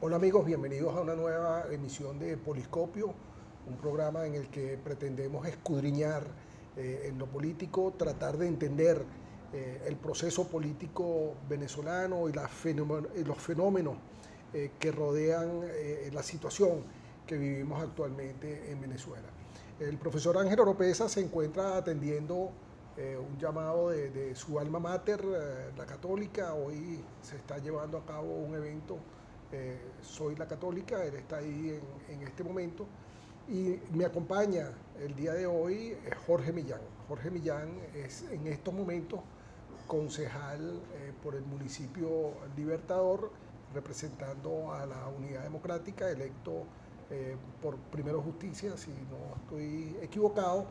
Hola amigos, bienvenidos a una nueva emisión de Poliscopio, un programa en el que pretendemos escudriñar en lo político, tratar de entender el proceso político venezolano y los fenómenos que rodean la situación que vivimos actualmente en Venezuela. El profesor Ángel Oropesa se encuentra atendiendo un llamado de su alma mater, la Católica. Hoy se está llevando a cabo un evento, Soy la Católica. Él está ahí en este momento y me acompaña el día de hoy Jorge Millán. Jorge Millán es en estos momentos concejal por el municipio Libertador, representando a la Unidad Democrática, electo por Primero Justicia, si no estoy equivocado.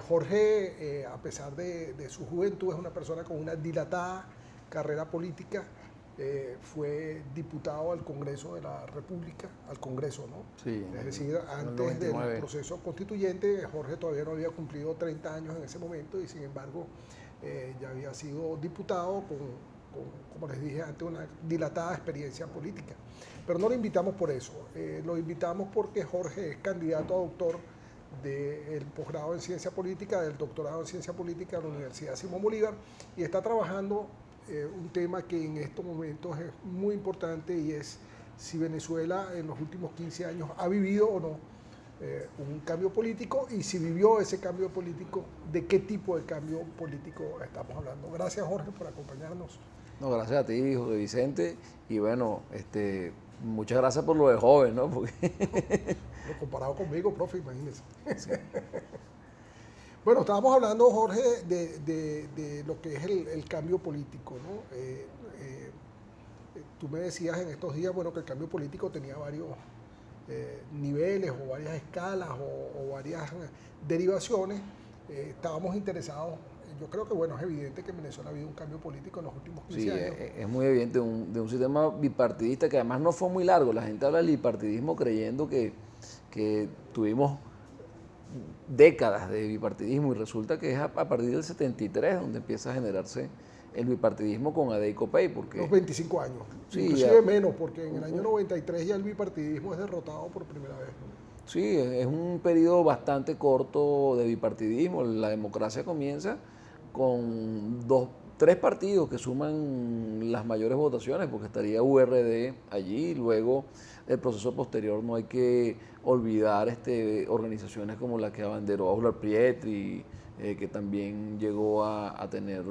Jorge, a pesar de su juventud, es una persona con una dilatada carrera política. Fue diputado al Congreso de la República, al Congreso, ¿no? Sí, Es decir, antes del proceso constituyente, Jorge todavía no había cumplido 30 años en ese momento y sin embargo ya había sido diputado como les dije antes, una dilatada experiencia política. Pero no lo invitamos por eso, lo invitamos porque Jorge es candidato a doctor del posgrado en Ciencia Política, del doctorado en Ciencia Política de la Universidad Simón Bolívar, y está trabajando un tema que en estos momentos es muy importante, y es si Venezuela en los últimos 15 años ha vivido o no un cambio político, y si vivió ese cambio político, de qué tipo de cambio político estamos hablando. Gracias, Jorge, por acompañarnos. No, gracias a ti, José Vicente, y bueno, muchas gracias por lo de joven, ¿no? Porque Lo comparado conmigo, profe, imagínese. Sí. Bueno, estábamos hablando, Jorge, de lo que es el cambio político, ¿no? Tú me decías en estos días, bueno, que el cambio político tenía varios niveles o varias escalas o varias derivaciones. Estábamos interesados. Yo creo que, bueno, es evidente que en Venezuela ha habido un cambio político en los últimos 15 años. Es muy evidente de un sistema bipartidista que además no fue muy largo. La gente habla del bipartidismo creyendo que tuvimos décadas de bipartidismo y resulta que es a partir del 73 donde empieza a generarse el bipartidismo con Adey Copey. Porque los 25 años, sí, inclusive menos, porque en el año 93 ya el bipartidismo es derrotado por primera vez, ¿no? Sí, es un periodo bastante corto de bipartidismo. La democracia comienza con tres partidos que suman las mayores votaciones, porque estaría URD allí, luego el proceso posterior no hay que olvidar organizaciones como la que abanderó Aular Pietri, que también llegó a tener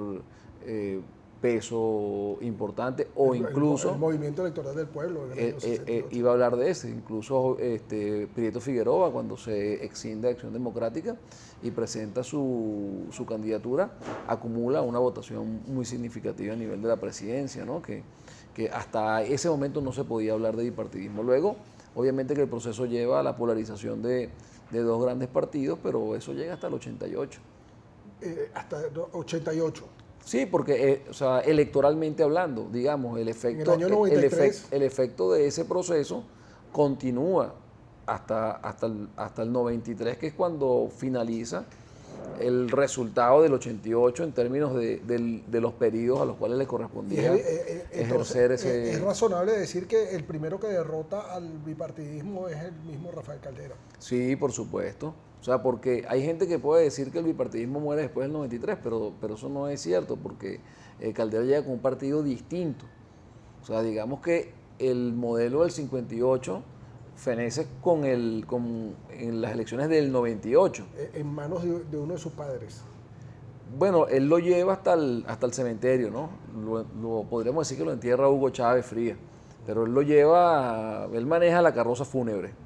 peso importante, o incluso el movimiento electoral del pueblo en el año 68. Iba a hablar de ese, incluso Prieto Figueroa, cuando se exinde de Acción Democrática y presenta su candidatura, acumula una votación muy significativa a nivel de la presidencia, ¿no? Que hasta ese momento no se podía hablar de bipartidismo. Luego, obviamente que el proceso lleva a la polarización de dos grandes partidos, pero eso llega hasta el 88. Hasta el 88. Sí, porque o sea, electoralmente hablando, digamos, el efecto de ese proceso continúa hasta el 93, que es cuando finaliza el resultado del 88 en términos de los periodos a los cuales le correspondía ejercer ese... Es razonable decir que el primero que derrota al bipartidismo es el mismo Rafael Caldera. Sí, por supuesto. O sea, porque hay gente que puede decir que el bipartidismo muere después del 93, pero eso no es cierto, porque Caldera llega con un partido distinto. O sea, digamos que el modelo del 58 fenece en las elecciones del 98. En manos de uno de sus padres. Bueno, él lo lleva hasta el cementerio, ¿no? Podríamos decir que lo entierra Hugo Chávez Frías, pero él maneja la carroza fúnebre.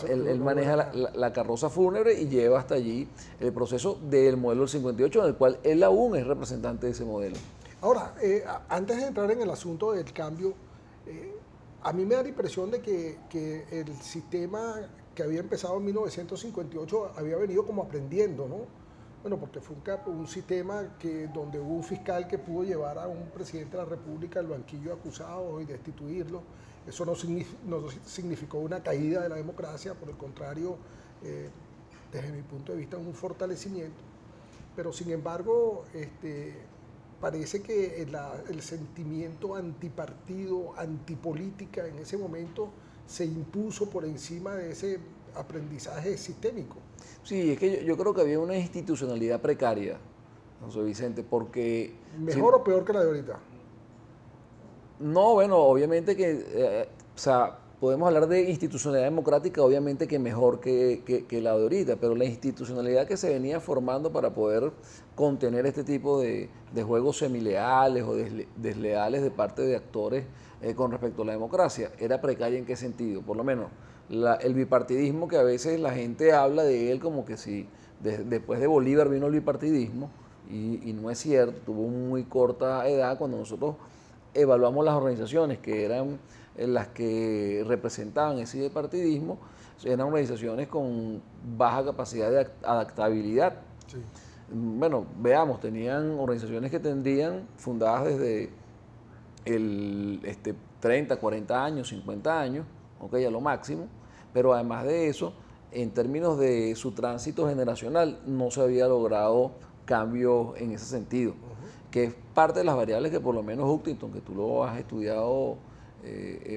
Él maneja la carroza fúnebre y lleva hasta allí el proceso del modelo del 58, en el cual él aún es representante de ese modelo. Ahora, antes de entrar en el asunto del cambio, a mí me da la impresión de que el sistema que había empezado en 1958 había venido como aprendiendo, ¿no? Bueno, porque fue un sistema donde hubo un fiscal que pudo llevar a un presidente de la República al banquillo de acusados y destituirlo. Eso no significó una caída de la democracia, por el contrario, desde mi punto de vista, un fortalecimiento. Pero sin embargo, parece que el sentimiento antipartido, antipolítica en ese momento se impuso por encima de ese aprendizaje sistémico. Sí, es que yo creo que había una institucionalidad precaria, José Vicente, porque... ¿Mejor o peor que la de ahorita? No, bueno, obviamente que, o sea, podemos hablar de institucionalidad democrática, obviamente que mejor que la de ahorita, pero la institucionalidad que se venía formando para poder contener este tipo de juegos semileales o desleales de parte de actores con respecto a la democracia, era precaria. ¿En qué sentido? Por lo menos el bipartidismo, que a veces la gente habla de él como que si después de Bolívar vino el bipartidismo, y no es cierto, tuvo muy corta edad cuando nosotros evaluamos las organizaciones que eran las que representaban ese bipartidismo, eran organizaciones con baja capacidad de adaptabilidad. Sí. Bueno, veamos, tenían organizaciones que tendrían fundadas desde el 30, 40 años, 50 años, ok, a lo máximo, pero además de eso, en términos de su tránsito generacional, no se había logrado cambios en ese sentido, que es parte de las variables que por lo menos Huntington, que tú lo has estudiado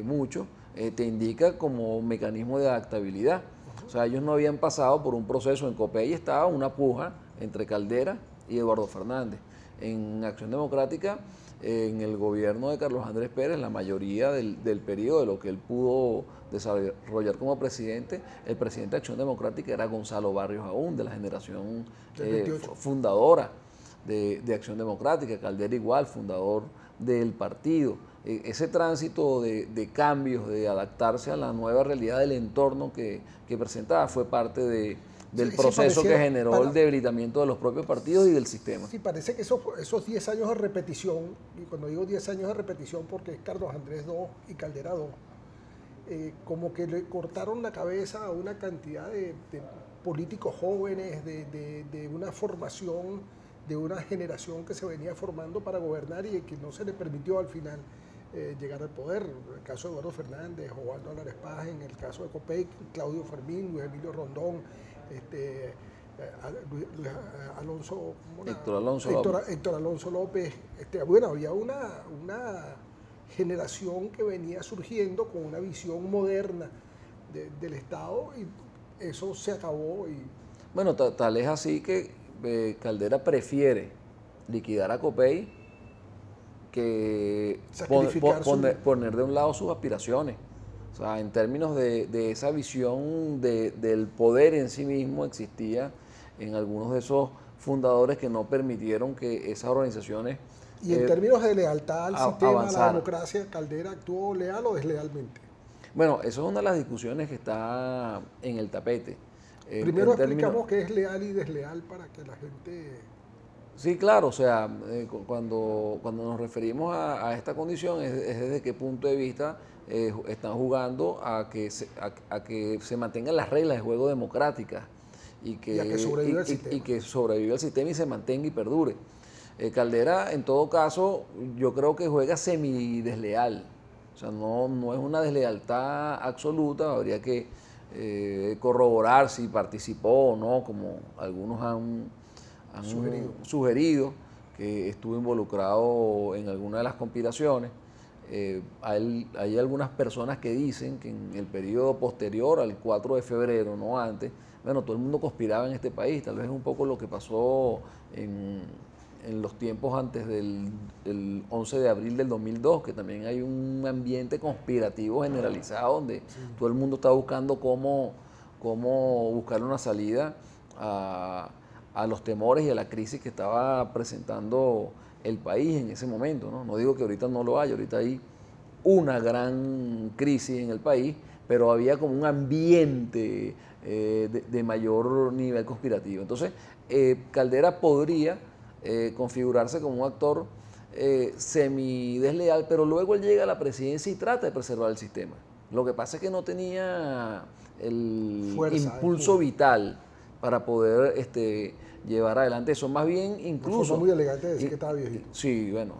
mucho, te indica como mecanismo de adaptabilidad. O sea, ellos no habían pasado por un proceso. En COPEI estaba una puja entre Caldera y Eduardo Fernández. En Acción Democrática, en el gobierno de Carlos Andrés Pérez, la mayoría del periodo de lo que él pudo desarrollar como presidente, el presidente de Acción Democrática era Gonzalo Barrios aún, de la generación fundadora de Acción Democrática. Caldera igual, fundador del partido. Ese tránsito de cambios, de adaptarse a la nueva realidad del entorno que presentaba, fue parte del proceso que generó el debilitamiento de los propios partidos y del sistema. Sí, parece que esos 10 años de repetición, y cuando digo 10 años de repetición porque es Carlos Andrés II y Caldera II, como que le cortaron la cabeza a una cantidad de políticos jóvenes, de una formación, de una generación que se venía formando para gobernar y que no se le permitió al final llegar al poder. En el caso de Eduardo Fernández, Osvaldo Álvarez Paz, en el caso de COPEI, Claudio Fermín, Luis Emilio Rondón, Héctor Alonso López. Bueno, había una generación que venía surgiendo con una visión moderna del Estado y eso se acabó. Bueno, tal es así que Caldera prefiere liquidar a COPEI que poner de un lado sus aspiraciones. O sea, en términos de esa visión del poder en sí mismo, existía en algunos de esos fundadores que no permitieron que esas organizaciones y en términos de lealtad al sistema, avanzar. A la democracia, ¿Caldera actuó leal o deslealmente? Bueno, eso es una de las discusiones que está en el tapete. Primero explicamos qué es leal y desleal para que la gente... Sí, claro, o sea, cuando nos referimos a esta condición es desde qué punto de vista están jugando a que se mantengan las reglas de juego democráticas y que sobreviva el sistema y se mantenga y perdure. Caldera, en todo caso, yo creo que juega semi-desleal. O sea, no es una deslealtad absoluta, habría que corroborar si participó o no, como algunos han sugerido que estuvo involucrado en alguna de las conspiraciones. Hay algunas personas que dicen que en el periodo posterior al 4 de febrero, no antes, bueno, todo el mundo conspiraba en este país, tal vez es un poco lo que pasó en los tiempos antes del 11 de abril del 2002, que también hay un ambiente conspirativo generalizado donde todo el mundo está buscando cómo buscar una salida a los temores y a la crisis que estaba presentando el país en ese momento, ¿no? No digo que ahorita no lo haya, ahorita hay una gran crisis en el país, pero había como un ambiente de mayor nivel conspirativo. Entonces, Caldera podría configurarse como un actor semi-desleal, pero luego él llega a la presidencia y trata de preservar el sistema. Lo que pasa es que no tenía el impulso vital para poder llevar adelante eso. Más bien, incluso... Fue muy elegante decir que estaba viejito. Sí, bueno,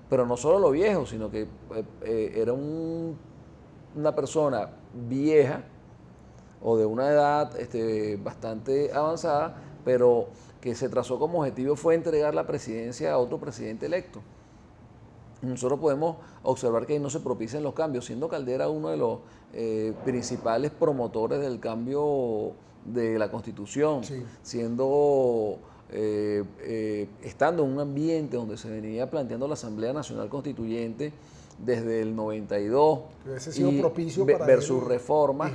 pero no solo lo viejo, sino que era una persona vieja o de una edad bastante avanzada, pero que se trazó como objetivo fue entregar la presidencia a otro presidente electo. Nosotros podemos observar que ahí no se propician los cambios, siendo Caldera uno de los principales promotores del cambio de la Constitución, Sí. estando en un ambiente donde se venía planteando la Asamblea Nacional Constituyente desde el 92 Que hubiese sido propicio para versus él reforma.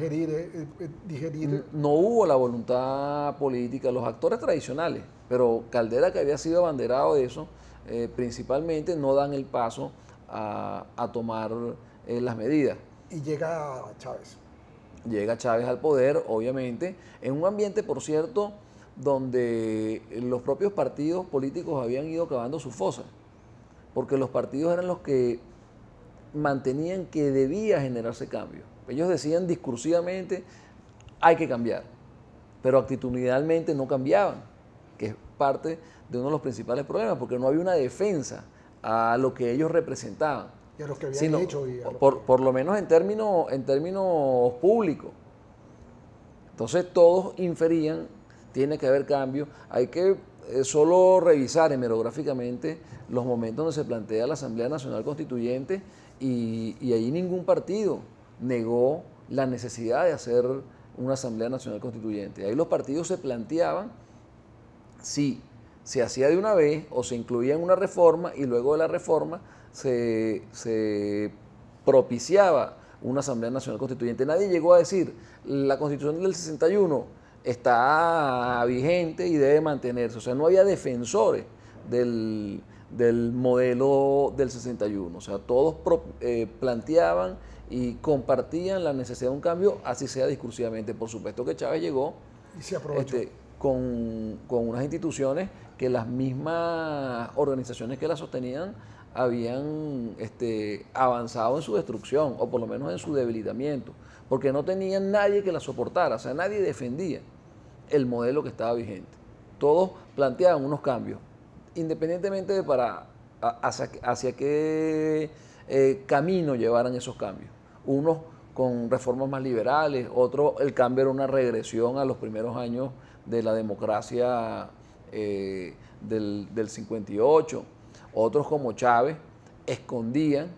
digerir. No hubo la voluntad política, los actores tradicionales, pero Caldera, que había sido abanderado de eso, principalmente no dan el paso a tomar las medidas. Y llega Chávez. Llega Chávez al poder, obviamente, en un ambiente, por cierto, donde los propios partidos políticos habían ido cavando sus fosas, porque los partidos eran los que mantenían que debía generarse cambio. Ellos decían discursivamente, hay que cambiar, pero actitudinalmente no cambiaban, que es parte de uno de los principales problemas, porque no había una defensa a lo que ellos representaban. Y a los que habían hecho. Por lo menos en términos públicos. Entonces todos inferían, tiene que haber cambio, hay que solo revisar hemerográficamente los momentos donde se plantea la Asamblea Nacional Constituyente y ahí ningún partido negó la necesidad de hacer una Asamblea Nacional Constituyente. Ahí los partidos se planteaban si se hacía de una vez o se incluía en una reforma y luego de la reforma se propiciaba una Asamblea Nacional Constituyente. Nadie llegó a decir, la Constitución del 61 está vigente y debe mantenerse. O sea, no había defensores del modelo del 61. O sea, todos planteaban y compartían la necesidad de un cambio, así sea discursivamente. Por supuesto que Chávez llegó y se aprovechó. Con unas instituciones que las mismas organizaciones que la sostenían habían avanzado en su destrucción, o por lo menos en su debilitamiento, porque no tenían nadie que la soportara, o sea, nadie defendía el modelo que estaba vigente. Todos planteaban unos cambios, independientemente de hacia qué camino llevaran esos cambios. Unos con reformas más liberales, otros el cambio era una regresión a los primeros años de la democracia del 58, otros como Chávez escondían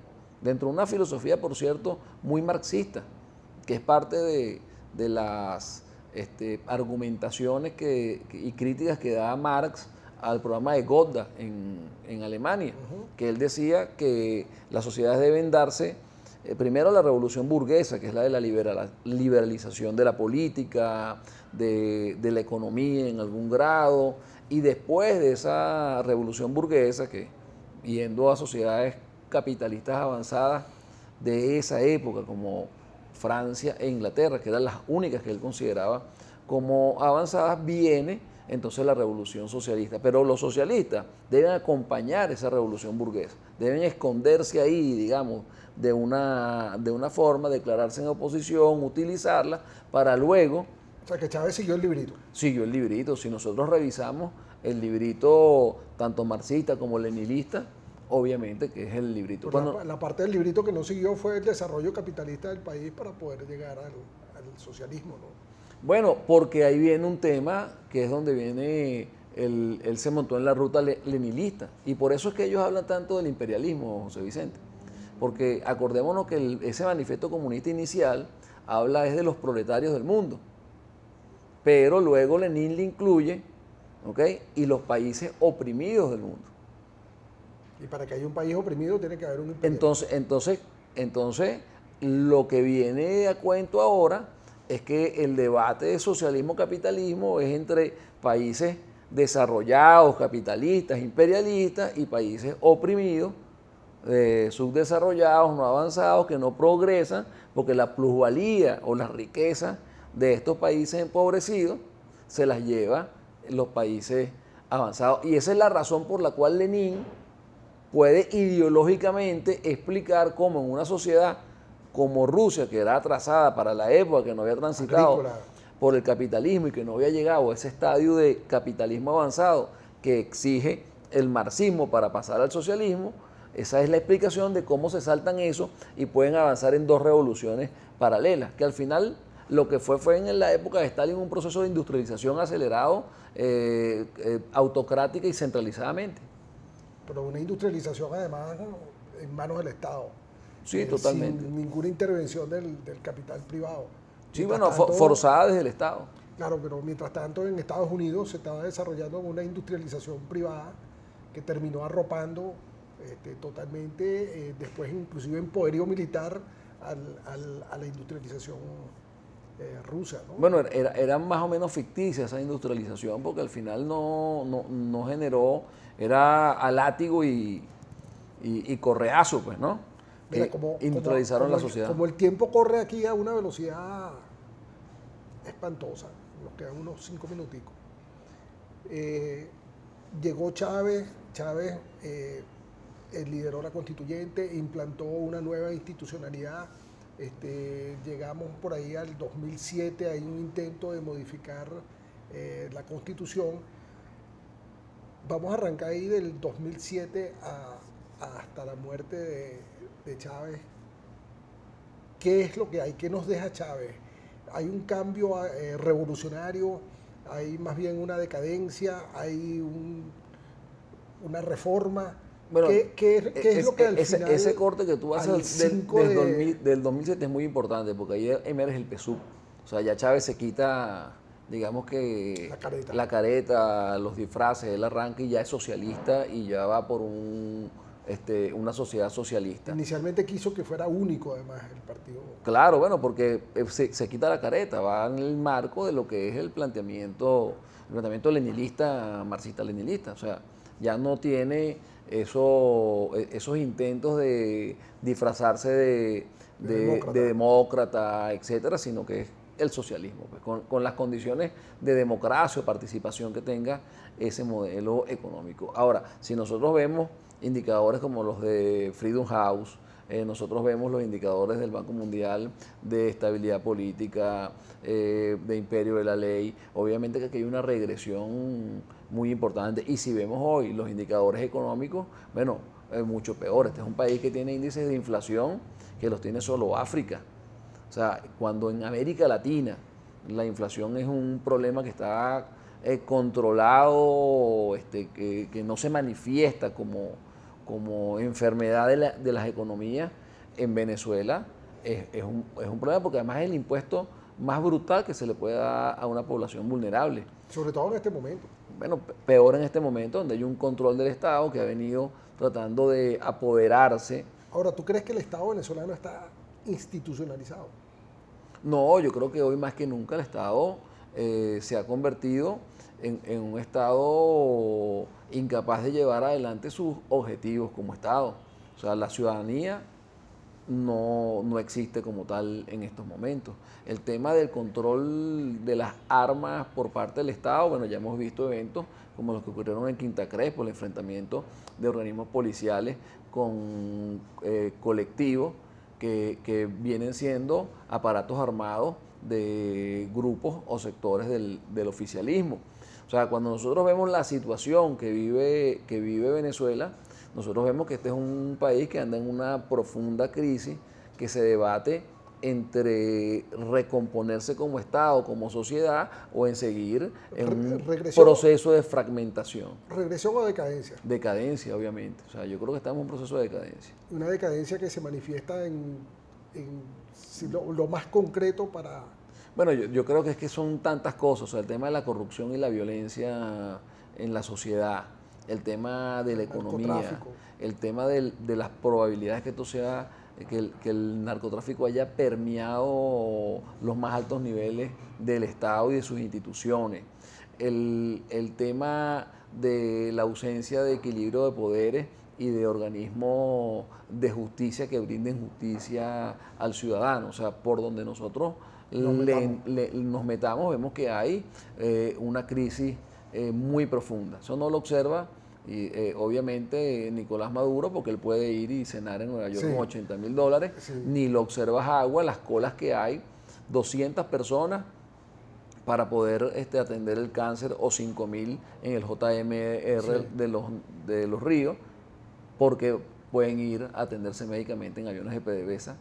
dentro de una filosofía, por cierto, muy marxista, que es parte de las argumentaciones y críticas que da Marx al programa de Gotha en Alemania, que él decía que las sociedades deben darse primero la revolución burguesa, que es la de la liberalización de la política, de la economía en algún grado, y después de esa revolución burguesa, que yendo a sociedades capitalistas avanzadas de esa época, como Francia e Inglaterra, que eran las únicas que él consideraba como avanzadas, viene entonces la revolución socialista. Pero los socialistas deben acompañar esa revolución burguesa, deben esconderse ahí, digamos, de una forma, declararse en oposición, utilizarla para luego... O sea, que Chávez siguió el librito. Siguió el librito. Si nosotros revisamos el librito tanto marxista como leninista, obviamente que es el librito. La parte del librito que no siguió fue el desarrollo capitalista del país para poder llegar al socialismo, ¿no? Bueno, porque ahí viene un tema que es donde viene, él se montó en la ruta leninista, y por eso es que ellos hablan tanto del imperialismo, José Vicente, porque acordémonos que ese manifiesto comunista inicial habla es de los proletarios del mundo, pero luego Lenin le incluye, ¿ok?, y los países oprimidos del mundo. Y para que haya un país oprimido tiene que haber un imperialismo. Entonces, lo que viene a cuento ahora es que el debate de socialismo-capitalismo es entre países desarrollados, capitalistas, imperialistas, y países oprimidos, subdesarrollados, no avanzados, que no progresan, porque la plusvalía o las riquezas de estos países empobrecidos se las lleva los países avanzados. Y esa es la razón por la cual Lenin puede ideológicamente explicar cómo en una sociedad como Rusia, que era atrasada para la época, que no había transitado por el capitalismo y que no había llegado a ese estadio de capitalismo avanzado que exige el marxismo para pasar al socialismo, esa es la explicación de cómo se saltan eso y pueden avanzar en dos revoluciones paralelas, que al final lo que fue en la época de Stalin un proceso de industrialización acelerado, autocrática y centralizadamente. Pero una industrialización además en manos del Estado, Sí, totalmente. sin ninguna intervención del capital privado. Sí, Mientras bueno, tanto, forzada desde el Estado. claro, pero mientras tanto en Estados Unidos se estaba desarrollando una industrialización privada que terminó arropando totalmente, después inclusive en poderío militar a la industrialización rusa, ¿no? Bueno, era más o menos ficticia esa industrialización porque al final no generó, era a látigo y correazo, pues, ¿no? Mira, Que industrializaron la sociedad. como el tiempo corre aquí a una velocidad espantosa, nos quedan unos 5 minuticos. Llegó Chávez lideró la constituyente, implantó una nueva institucionalidad. Llegamos por ahí al 2007, hay un intento de modificar la constitución. Vamos a arrancar ahí del 2007 hasta la muerte de Chávez. ¿Qué es lo que hay? ¿Qué nos deja Chávez? ¿Hay un cambio revolucionario? ¿Hay más bien una decadencia? ¿Hay una reforma? Bueno, ¿Qué es lo que al final... ese corte que tú haces del 2007 es muy importante porque ahí emerge el PSUV. O sea, ya Chávez se quita, digamos que la careta, los disfraces, él arranca y ya es socialista y ya va por una sociedad socialista. Inicialmente quiso que fuera único, además, el partido. Claro, bueno, porque se quita la careta, va en el marco de lo que es el planteamiento leninista, marxista-leninista. O sea, ya no tiene esos intentos de disfrazarse de demócrata, etcétera, sino que es el socialismo, pues, con las condiciones de democracia o participación que tenga ese modelo económico. Ahora, si nosotros vemos indicadores como los de Freedom House, nosotros vemos los indicadores del Banco Mundial de estabilidad política, de imperio de la ley, obviamente que aquí hay una regresión muy importante. Y si vemos hoy los indicadores económicos, bueno, es mucho peor. Este es un país que tiene índices de inflación que los tiene solo África. O sea, cuando en América Latina la inflación es un problema que está controlado, que no se manifiesta como enfermedad de las economías, en Venezuela es un problema porque además es el impuesto más brutal que se le puede dar a una población vulnerable. Sobre todo en este momento. Bueno, peor en este momento donde hay un control del Estado que ha venido tratando de apoderarse. Ahora, ¿tú crees que el Estado venezolano está institucionalizado? No, yo creo que hoy más que nunca el Estado se ha convertido en un Estado incapaz de llevar adelante sus objetivos como Estado. O sea, la ciudadanía no existe como tal en estos momentos. El tema del control de las armas por parte del Estado, bueno, ya hemos visto eventos como los que ocurrieron en Quinta Crespo, el enfrentamiento de organismos policiales con colectivos que vienen siendo aparatos armados de grupos o sectores del oficialismo. O sea, cuando nosotros vemos la situación que vive Venezuela, nosotros vemos que este es un país que anda en una profunda crisis que se debate entre recomponerse como Estado, como sociedad, o en seguir en un proceso de fragmentación. ¿Regresión o decadencia? Decadencia, obviamente. O sea, yo creo que estamos en un proceso de decadencia. Una decadencia que se manifiesta en lo más concreto para... Bueno, yo creo que es que son tantas cosas. O sea, el tema de la corrupción y la violencia en la sociedad, el tema de la economía, el tema de las probabilidades que esto sea, que el narcotráfico haya permeado los más altos niveles del Estado y de sus instituciones, el tema de la ausencia de equilibrio de poderes y de organismos de justicia que brinden justicia al ciudadano. O sea, por donde nosotros nos metamos, vemos que hay una crisis muy profunda. Eso no lo observa obviamente Nicolás Maduro, porque él puede ir y cenar en Nueva York con $80,000, ni lo observas Agua, las colas que hay, 200 personas para poder atender el cáncer o 5.000 en el JMR de los Ríos, porque pueden ir a atenderse médicamente en aviones de PDVSA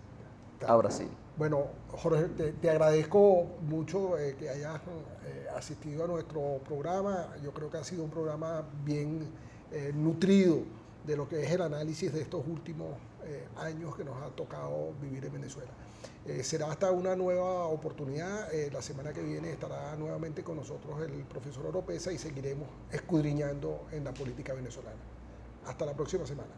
a Brasil. Bueno, Jorge, te agradezco mucho que hayas asistido a nuestro programa. Yo creo que ha sido un programa bien nutrido de lo que es el análisis de estos últimos años que nos ha tocado vivir en Venezuela. Será hasta una nueva oportunidad. La semana que viene estará nuevamente con nosotros el profesor Oropesa y seguiremos escudriñando en la política venezolana. Hasta la próxima semana.